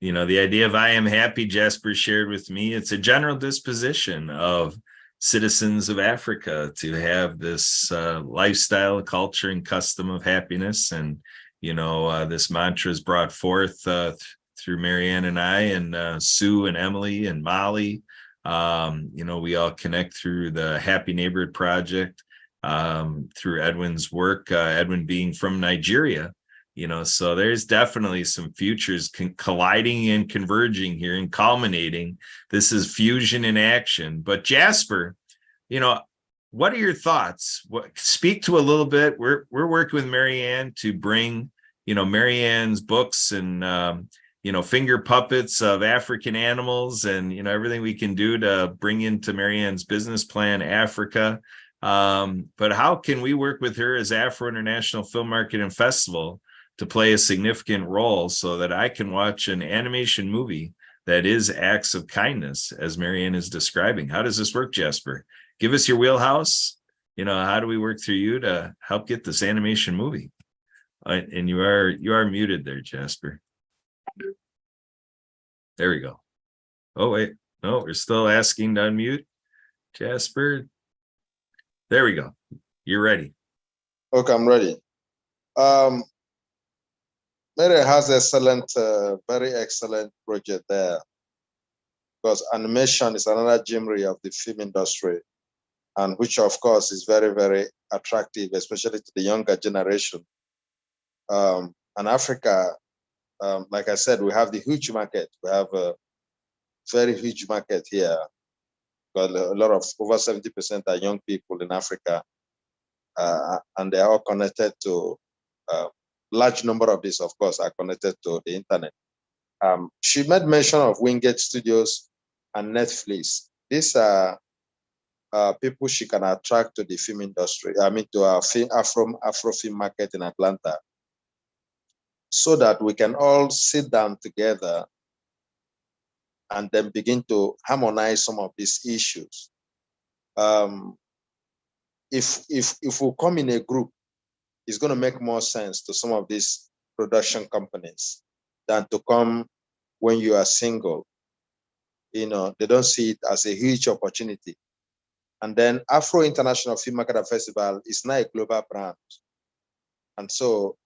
you know, the idea of I am happy, Jasper shared with me, it's a general disposition of citizens of Africa to have this lifestyle, culture, and custom of happiness. And, you know, this mantra is brought forth through Marianne and I and Sue and Emily and Molly. You know, we all connect through the Happy Neighborhood Project, through Edwin's work, Edwin being from Nigeria, you know, so there's definitely some futures colliding and converging here and culminating. This is fusion in action. But Jasper, you know, what are your thoughts? Speak to a little bit. We're working with Marianne to bring, you know, Marianne's books and, you know, finger puppets of African animals and, you know, everything we can do to bring into Marianne's business plan, Africa. But how can we work with her as Afro International Film Market and Festival to play a significant role so that I can watch an animation movie that is acts of kindness, as Marianne is describing? How does this work, Jasper? Give us your wheelhouse. You know, how do we work through you to help get this animation movie? And you are muted there, Jasper. There we go. Oh, wait. No, we're still asking to unmute. Jasper. There we go. You're ready. Okay, I'm ready. Mary has excellent, very excellent project there, because animation is another genre of the film industry, and which of course is very, very attractive, especially to the younger generation. And Africa, like I said, we have the huge market. We have a very huge market here. Got a lot of, over 70% are young people in Africa, and they are all connected to, large number of these, of course, are connected to the internet. She made mention of Wingate Studios and Netflix. These are people she can attract to the film industry, I mean, to our Afro film market in Atlanta, so that we can all sit down together and then begin to harmonize some of these issues. If we come in a group, it's going to make more sense to some of these production companies than to come when you are single. You know, they don't see it as a huge opportunity. And then Afro International Film Market and Festival is now a global brand. And so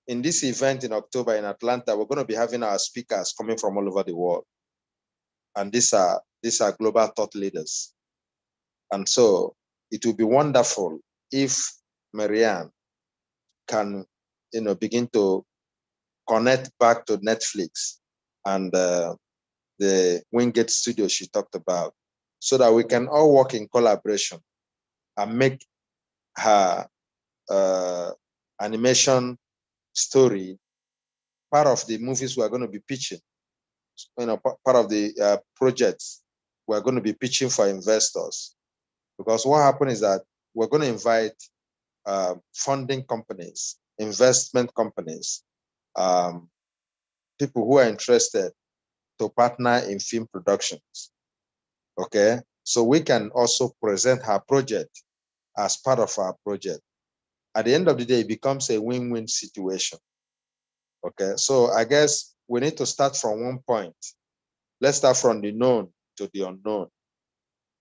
in this event in October in Atlanta, we're going to be having our speakers coming from all over the world. And these are global thought leaders. And so it will be wonderful if Marianne can, you know, begin to connect back to Netflix and the Wingate Studio she talked about, so that we can all work in collaboration and make her animation story part of the movies we're going to be pitching, you know, part of the projects we're going to be pitching for investors. Because what happens is that we're going to invite funding companies, investment companies, people who are interested to partner in film productions. Okay, so we can also present her project as part of our project. At the end of the day, it becomes a win-win situation. Okay, so I guess we need to start from one point. Let's start from the known to the unknown.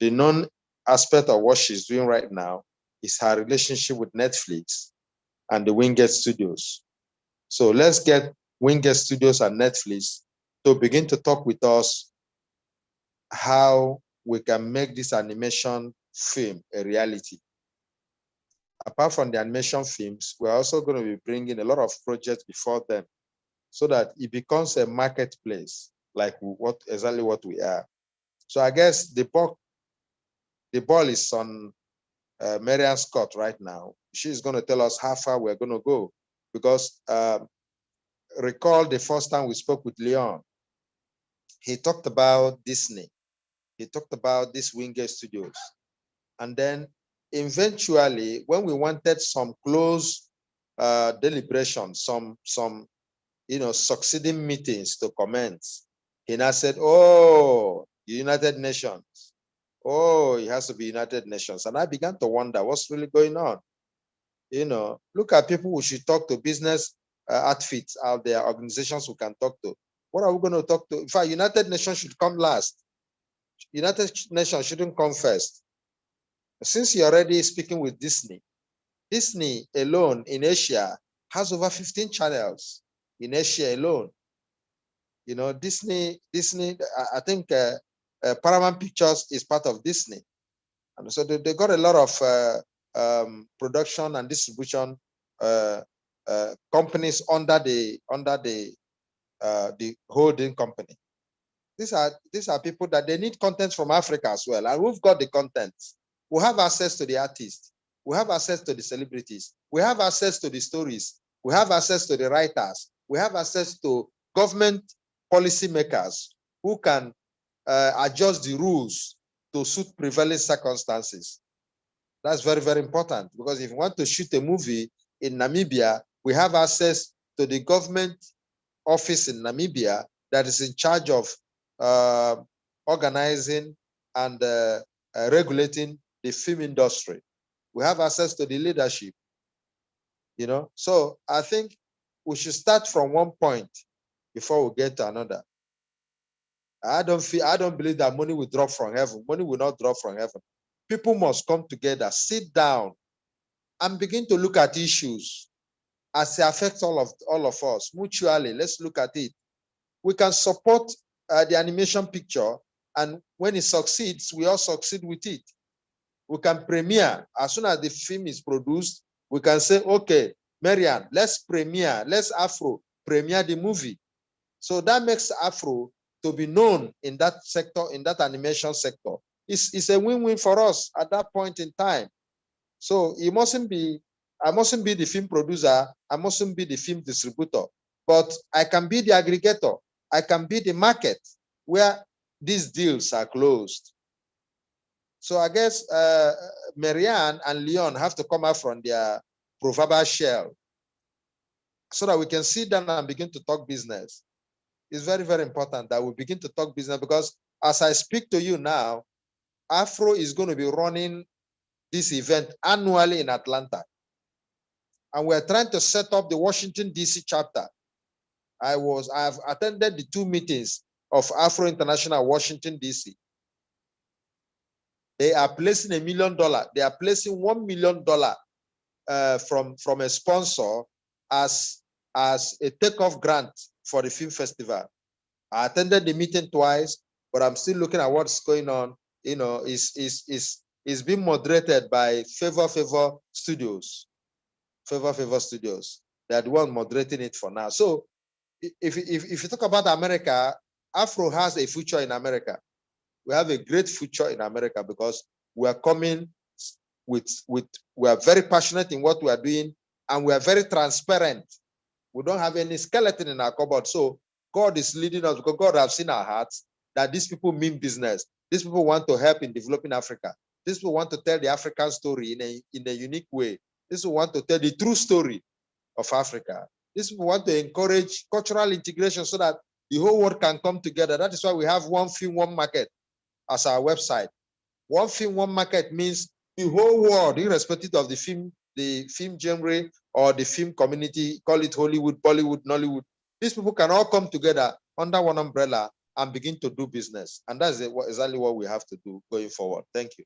The known aspect of what she's doing right now is her relationship with Netflix and the Wingate Studios. So let's get Wingate Studios and Netflix to begin to talk with us how we can make this animation film a reality. Apart from the animation films, we're also going to be bringing a lot of projects before them, so that it becomes a marketplace, like exactly what we are. So I guess the ball is on Marianne Scott right now. She's going to tell us how far we're going to go, because recall the first time we spoke with Leon, he talked about Disney. He talked about this Wingate Studios. And then eventually, when we wanted some close deliberation, some succeeding meetings to commence, he now said, oh, United Nations. Oh, it has to be United Nations. And I began to wonder what's really going on. You know, look at people we should talk to, business outfits out there, organizations we can talk to. What are we going to talk to? In fact, United Nations should come last. United Nations shouldn't come first. Since you're already speaking with Disney, Disney alone in Asia has over 15 channels in Asia alone. You know, Disney, I think Paramount Pictures is part of Disney. And so they got a lot of production and distribution companies under the holding company. These are people that they need content from Africa as well. And we've got the content. We have access to the artists. We have access to the celebrities. We have access to the stories. We have access to the writers. We have access to government policymakers who can adjust the rules to suit prevailing circumstances. That's very, very important, because if you want to shoot a movie in Namibia, we have access to the government office in Namibia that is in charge of organizing and regulating the film industry. We have access to the leadership, you know. So I think we should start from one point before we get to another. I don't believe that money will drop from heaven. Money will not drop from heaven. People must come together, sit down, and begin to look at issues. as it affects all of us mutually. Let's look at it. We can support the animation picture, and when it succeeds, we all succeed with it. We can premiere as soon as the film is produced. We can say, okay, Marian, let's Afro premiere the movie. So that makes Afro to be known in that sector, in that animation sector. It's a win-win for us at that point in time. So I mustn't be the film producer, I mustn't be the film distributor, but I can be the aggregator. I can be the market where these deals are closed. So I guess Marianne and Leon have to come out from their proverbial shell so that we can sit down and begin to talk business. It's very, very important that we begin to talk business, because as I speak to you now, Afro is going to be running this event annually in Atlanta. And we're trying to set up the Washington, D.C. chapter. I've attended the 2 meetings of Afro International Washington, D.C. They are placing $1 million. They are placing $1 million from a sponsor as a takeoff grant for the film festival. I attended the meeting twice, but I'm still looking at what's going on. You know, is being moderated by Favor Studios. Favor Studios. They are the one moderating it for now. So if you talk about America, Afro has a future in America. We have a great future in America because we are coming we are very passionate in what we are doing, and we are very transparent. We don't have any skeleton in our cupboard. So God is leading us, because God has seen our hearts that these people mean business. These people want to help in developing Africa. These people want to tell the African story in a unique way. These people want to tell the true story of Africa. These people want to encourage cultural integration so that the whole world can come together. That is why we have one film, one market as our website. One film, one market means the whole world, irrespective of the film genre or the film community, call it Hollywood, Bollywood, Nollywood. These people can all come together under one umbrella and begin to do business. And that's exactly what we have to do going forward. Thank you.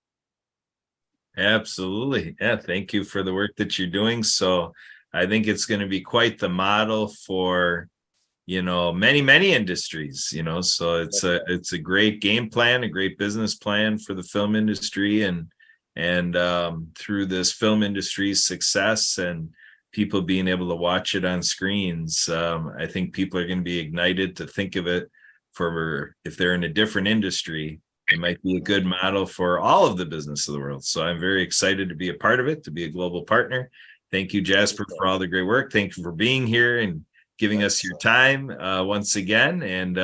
Absolutely. Yeah, thank you for the work that you're doing. So I think it's going to be quite the model for, you know, many industries, you know, so it's a great game plan, a great business plan for the film industry, and through this film industry's success and people being able to watch it on screens, I think people are going to be ignited to think of it for, if they're in a different industry, it might be a good model for all of the business of the world. So I'm very excited to be a part of it, to be a global partner. Thank you, Jasper, for all the great work. Thank you for being here and giving us your time once again. And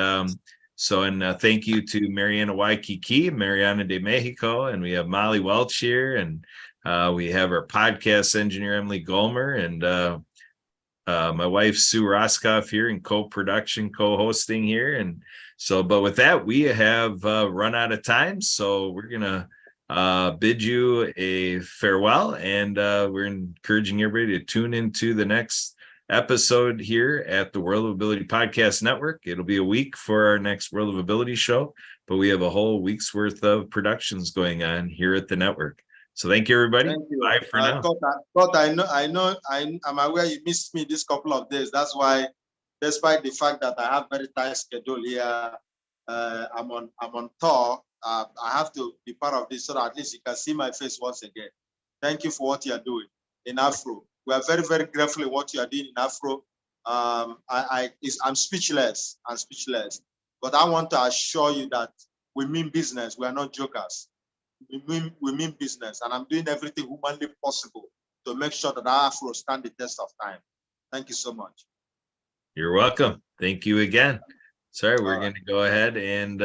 thank you to Mariana Waikiki, Mariana de Mexico, and we have Molly Welch here, and we have our podcast engineer, Emily Golmer, and my wife, Sue Roskoff, here in co-production, co-hosting here. And so, but with that, we have run out of time. So we're going to bid you a farewell, and we're encouraging everybody to tune into the next episode here at the World of Ability Podcast Network. It'll be a week for our next World of Ability show, but we have a whole week's worth of productions going on here at the network. So thank you, everybody. Thank you. Bye for now. But I'm aware you missed me this couple of days. That's why, despite the fact that I have very tight schedule here, I'm on tour. I have to be part of this so that at least you can see my face once again. Thank you for what you are doing in Afro. We are very, very grateful in what you are doing in Afro. I'm speechless. I'm speechless. But I want to assure you that we mean business. We are not jokers. We mean business, and I'm doing everything humanly possible to make sure that our Afro stand the test of time. Thank you so much. You're welcome. Thank you again. Sorry, we're going to go ahead and